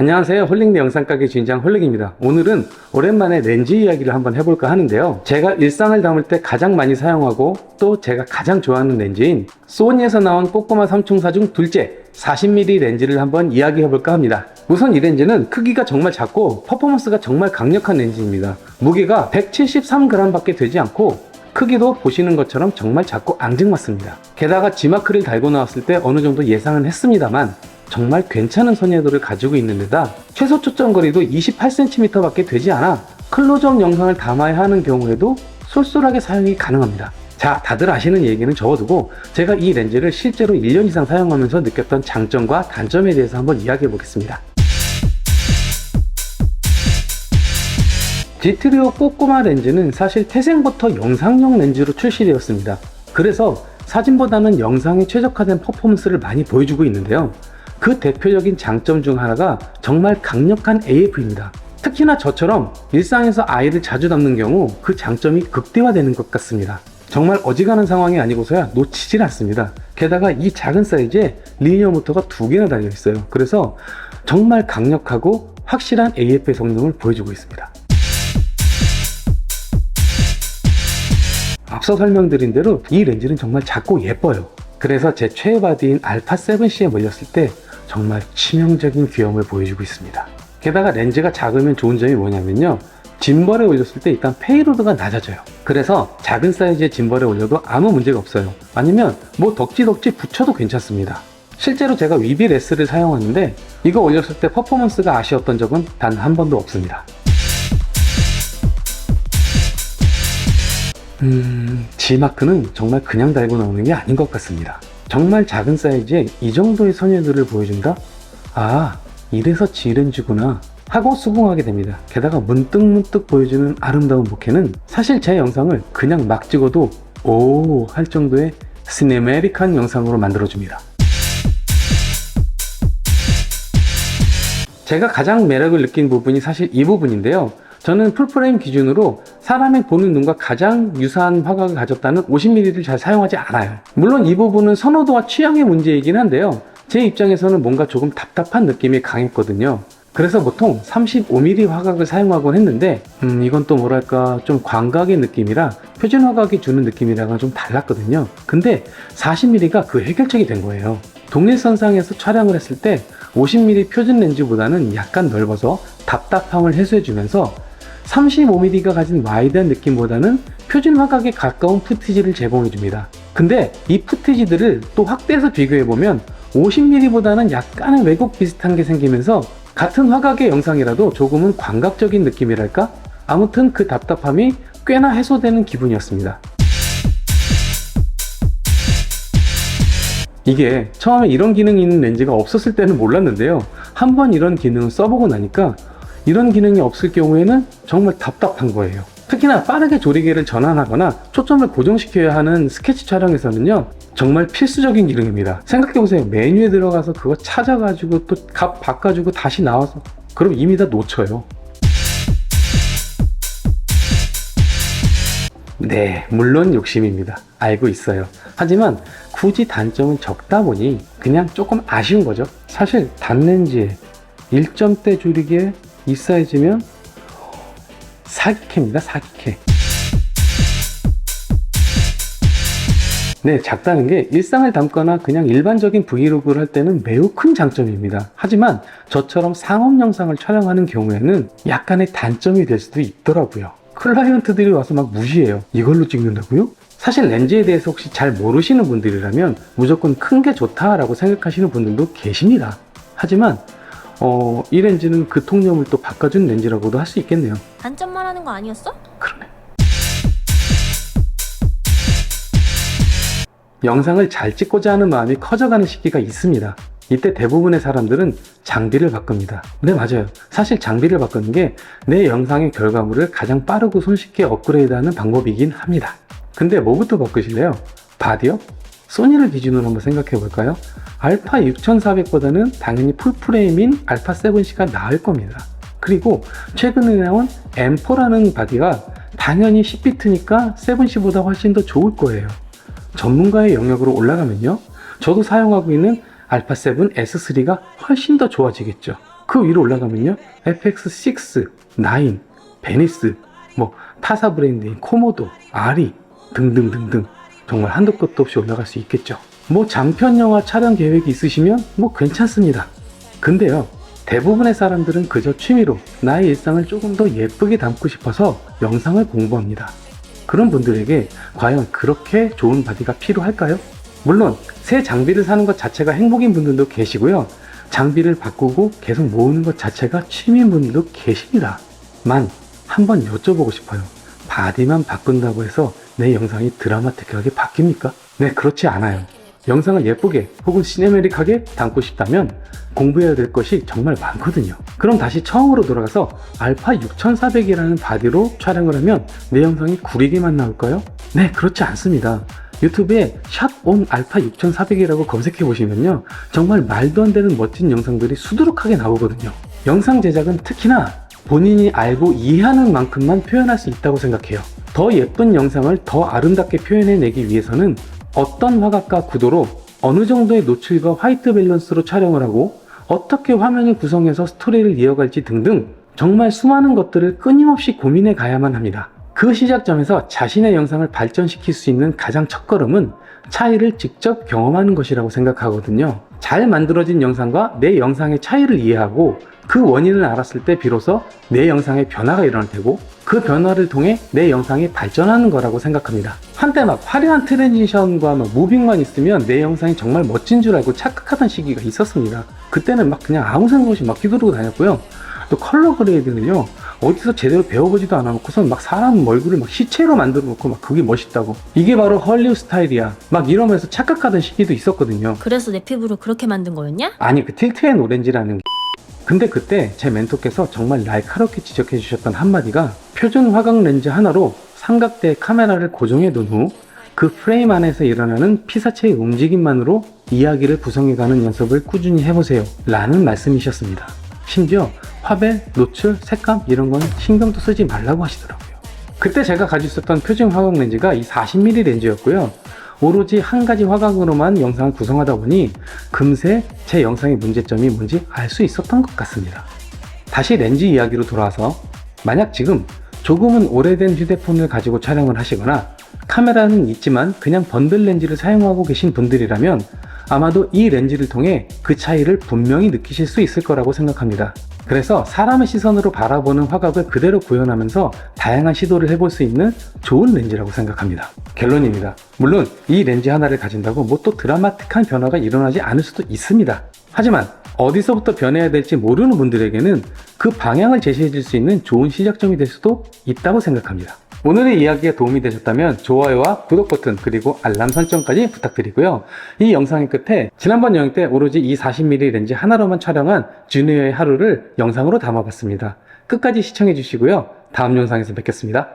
안녕하세요. 홀릭내 영상가게 주인장 홀릭입니다. 오늘은 오랜만에 렌즈 이야기를 한번 해볼까 하는데요. 제가 일상을 담을 때 가장 많이 사용하고 또 제가 가장 좋아하는 렌즈인 소니에서 나온 꼬꼬마 삼총사 중 둘째 40mm 렌즈를 한번 이야기해볼까 합니다. 우선 이 렌즈는 크기가 정말 작고 퍼포먼스가 정말 강력한 렌즈입니다. 무게가 173g 밖에 되지 않고 크기도 보시는 것처럼 정말 작고 앙증맞습니다. 게다가 G마크를 달고 나왔을 때 어느 정도 예상은 했습니다만 정말 괜찮은 선회도를 가지고 있는 데다 최소 초점 거리도 28cm 밖에 되지 않아 클로즈업 영상을 담아야 하는 경우에도 쏠쏠하게 사용이 가능합니다. 자, 다들 아시는 얘기는 접어두고 제가 이 렌즈를 실제로 1년 이상 사용하면서 느꼈던 장점과 단점에 대해서 한번 이야기해 보겠습니다. 디트리오 꼬꼬마 렌즈는 사실 태생부터 영상용 렌즈로 출시되었습니다. 그래서 사진보다는 영상에 최적화된 퍼포먼스를 많이 보여주고 있는데요. 그 대표적인 장점 중 하나가 정말 강력한 AF입니다. 특히나 저처럼 일상에서 아이를 자주 담는 경우 그 장점이 극대화되는 것 같습니다. 정말 어지간한 상황이 아니고서야 놓치질 않습니다. 게다가 이 작은 사이즈에 리니어 모터가 2개나 달려 있어요. 그래서 정말 강력하고 확실한 AF의 성능을 보여주고 있습니다. 앞서 설명드린 대로 이 렌즈는 정말 작고 예뻐요. 그래서 제 최애 바디인 알파7C에 몰렸을 때 정말 치명적인 귀여움을 보여주고 있습니다. 게다가 렌즈가 작으면 좋은 점이 뭐냐면요, 짐벌에 올렸을 때 일단 페이로드가 낮아져요. 그래서 작은 사이즈의 짐벌에 올려도 아무 문제가 없어요. 아니면 뭐 덕지덕지 붙여도 괜찮습니다. 실제로 제가 위비레스를 사용하는데 이거 올렸을 때 퍼포먼스가 아쉬웠던 적은 단 한 번도 없습니다. G마크는 정말 그냥 달고 나오는 게 아닌 것 같습니다. 정말 작은 사이즈에 이 정도의 선회도를 보여준다? 아, 이래서 G렌즈구나 하고 수긍하게 됩니다. 게다가 문득문득 보여주는 아름다운 보케는 사실 제 영상을 그냥 막 찍어도 오 할 정도의 시네메릭한 영상으로 만들어줍니다. 제가 가장 매력을 느낀 부분이 사실 이 부분인데요. 저는 풀프레임 기준으로 사람의 보는 눈과 가장 유사한 화각을 가졌다는 50mm를 잘 사용하지 않아요. 물론 이 부분은 선호도와 취향의 문제이긴 한데요. 제 입장에서는 뭔가 조금 답답한 느낌이 강했거든요. 그래서 보통 35mm 화각을 사용하곤 했는데 이건 또 뭐랄까 좀 광각의 느낌이라 표준 화각이 주는 느낌이랑은 좀 달랐거든요. 근데 40mm가 그 해결책이 된 거예요. 동일선상에서 촬영을 했을 때 50mm 표준 렌즈보다는 약간 넓어서 답답함을 해소해주면서 35mm가 가진 와이드한 느낌보다는 표준 화각에 가까운 푸티지를 제공해줍니다. 근데 이 푸티지들을 또 확대해서 비교해보면 50mm보다는 약간의 왜곡 비슷한 게 생기면서 같은 화각의 영상이라도 조금은 광각적인 느낌이랄까? 아무튼 그 답답함이 꽤나 해소되는 기분이었습니다. 이게 처음에 이런 기능이 있는 렌즈가 없었을 때는 몰랐는데요. 한번 이런 기능을 써보고 나니까 이런 기능이 없을 경우에는 정말 답답한 거예요. 특히나 빠르게 조리개를 전환하거나 초점을 고정시켜야 하는 스케치 촬영에서는요, 정말 필수적인 기능입니다. 생각해보세요. 메뉴에 들어가서 그거 찾아가지고 또 값 바꿔주고 다시 나와서 그럼 이미 다 놓쳐요. 네, 물론 욕심입니다. 알고 있어요. 하지만 굳이 단점은 적다 보니 그냥 조금 아쉬운 거죠. 사실 단렌즈에 1점대 조리개에 이 사이즈면 사기캐입니다. 사기캐. 네, 작다는 게 일상을 담거나 그냥 일반적인 브이로그를 할 때는 매우 큰 장점입니다. 하지만 저처럼 상업 영상을 촬영하는 경우에는 약간의 단점이 될 수도 있더라고요. 클라이언트들이 와서 막 무시해요. 이걸로 찍는다고요? 사실 렌즈에 대해서 혹시 잘 모르시는 분들이라면 무조건 큰 게 좋다라고 생각하시는 분들도 계십니다. 하지만 이 렌즈는 그 통념을 또 바꿔준 렌즈라고도 할 수 있겠네요. 단점만 하는 거 아니었어? 그러네. 영상을 잘 찍고자 하는 마음이 커져가는 시기가 있습니다. 이때 대부분의 사람들은 장비를 바꿉니다. 네, 맞아요. 사실 장비를 바꾸는 게 내 영상의 결과물을 가장 빠르고 손쉽게 업그레이드하는 방법이긴 합니다. 근데 뭐부터 바꾸실래요? 바디요? 소니를 기준으로 한번 생각해 볼까요? 알파 6400보다는 당연히 풀프레임인 알파7C가 나을 겁니다. 그리고 최근에 나온 M4라는 바디가 당연히 10비트니까 7C보다 훨씬 더 좋을 거예요. 전문가의 영역으로 올라가면요, 저도 사용하고 있는 알파7 S3가 훨씬 더 좋아지겠죠. 그 위로 올라가면요, FX6, 9, 베니스, 뭐 타사 브랜드인 코모도, 아리 등등등등 정말 한도 끝도 없이 올라갈 수 있겠죠. 뭐 장편 영화 촬영 계획이 있으시면 뭐 괜찮습니다. 근데요, 대부분의 사람들은 그저 취미로 나의 일상을 조금 더 예쁘게 담고 싶어서 영상을 공부합니다. 그런 분들에게 과연 그렇게 좋은 바디가 필요할까요? 물론 새 장비를 사는 것 자체가 행복인 분들도 계시고요, 장비를 바꾸고 계속 모으는 것 자체가 취미인 분들도 계십니다. 만 한번 여쭤보고 싶어요. 바디만 바꾼다고 해서 내 영상이 드라마틱하게 바뀝니까? 네, 그렇지 않아요. 영상을 예쁘게 혹은 시네메릭하게 담고 싶다면 공부해야 될 것이 정말 많거든요. 그럼 다시 처음으로 돌아가서 알파 6400이라는 바디로 촬영을 하면 내 영상이 구리게만 나올까요? 네, 그렇지 않습니다. 유튜브에 샷온 알파 6400이라고 검색해 보시면요, 정말 말도 안 되는 멋진 영상들이 수두룩하게 나오거든요. 영상 제작은 특히나 본인이 알고 이해하는 만큼만 표현할 수 있다고 생각해요. 더 예쁜 영상을 더 아름답게 표현해내기 위해서는 어떤 화각과 구도로 어느 정도의 노출과 화이트 밸런스로 촬영을 하고 어떻게 화면을 구성해서 스토리를 이어갈지 등등 정말 수많은 것들을 끊임없이 고민해 가야만 합니다. 그 시작점에서 자신의 영상을 발전시킬 수 있는 가장 첫걸음은 차이를 직접 경험하는 것이라고 생각하거든요. 잘 만들어진 영상과 내 영상의 차이를 이해하고 그 원인을 알았을 때 비로소 내 영상에 변화가 일어날 테고 그 변화를 통해 내 영상이 발전하는 거라고 생각합니다. 한때 막 화려한 트랜지션과 막 무빙만 있으면 내 영상이 정말 멋진 줄 알고 착각하던 시기가 있었습니다. 그때는 막 그냥 아무 생각 없이 막 휘두르고 다녔고요. 또 컬러 그레이드는요, 어디서 제대로 배워보지도 않아놓고선 막 사람 얼굴을 막 시체로 만들어 놓고 막 그게 멋있다고, 이게 바로 헐리우드 스타일이야 막 이러면서 착각하던 시기도 있었거든요. 그래서 내 피부를 그렇게 만든 거였냐? 아니, 그 틸트 앤 오렌지라는 근데 그때 제 멘토께서 정말 날카롭게 지적해 주셨던 한마디가, 표준 화각 렌즈 하나로 삼각대 카메라를 고정해 둔 후 그 프레임 안에서 일어나는 피사체의 움직임만으로 이야기를 구성해가는 연습을 꾸준히 해보세요 라는 말씀이셨습니다. 심지어 화벨, 노출, 색감 이런 건 신경도 쓰지 말라고 하시더라고요. 그때 제가 가지고 있었던 표준 화각 렌즈가 이 40mm 렌즈였고요. 오로지 한 가지 화각으로만 영상을 구성하다 보니 금세 제 영상의 문제점이 뭔지 알 수 있었던 것 같습니다. 다시 렌즈 이야기로 돌아와서, 만약 지금 조금은 오래된 휴대폰을 가지고 촬영을 하시거나 카메라는 있지만 그냥 번들 렌즈를 사용하고 계신 분들이라면 아마도 이 렌즈를 통해 그 차이를 분명히 느끼실 수 있을 거라고 생각합니다. 그래서 사람의 시선으로 바라보는 화각을 그대로 구현하면서 다양한 시도를 해볼 수 있는 좋은 렌즈라고 생각합니다. 결론입니다. 물론 이 렌즈 하나를 가진다고 뭐 또 드라마틱한 변화가 일어나지 않을 수도 있습니다. 하지만 어디서부터 변해야 될지 모르는 분들에게는 그 방향을 제시해 줄 수 있는 좋은 시작점이 될 수도 있다고 생각합니다. 오늘의 이야기가 도움이 되셨다면 좋아요와 구독 버튼 그리고 알람 설정까지 부탁드리고요. 이 영상의 끝에 지난번 여행 때 오로지 이 40mm 렌즈 하나로만 촬영한 주니어의 하루를 영상으로 담아봤습니다. 끝까지 시청해 주시고요. 다음 영상에서 뵙겠습니다.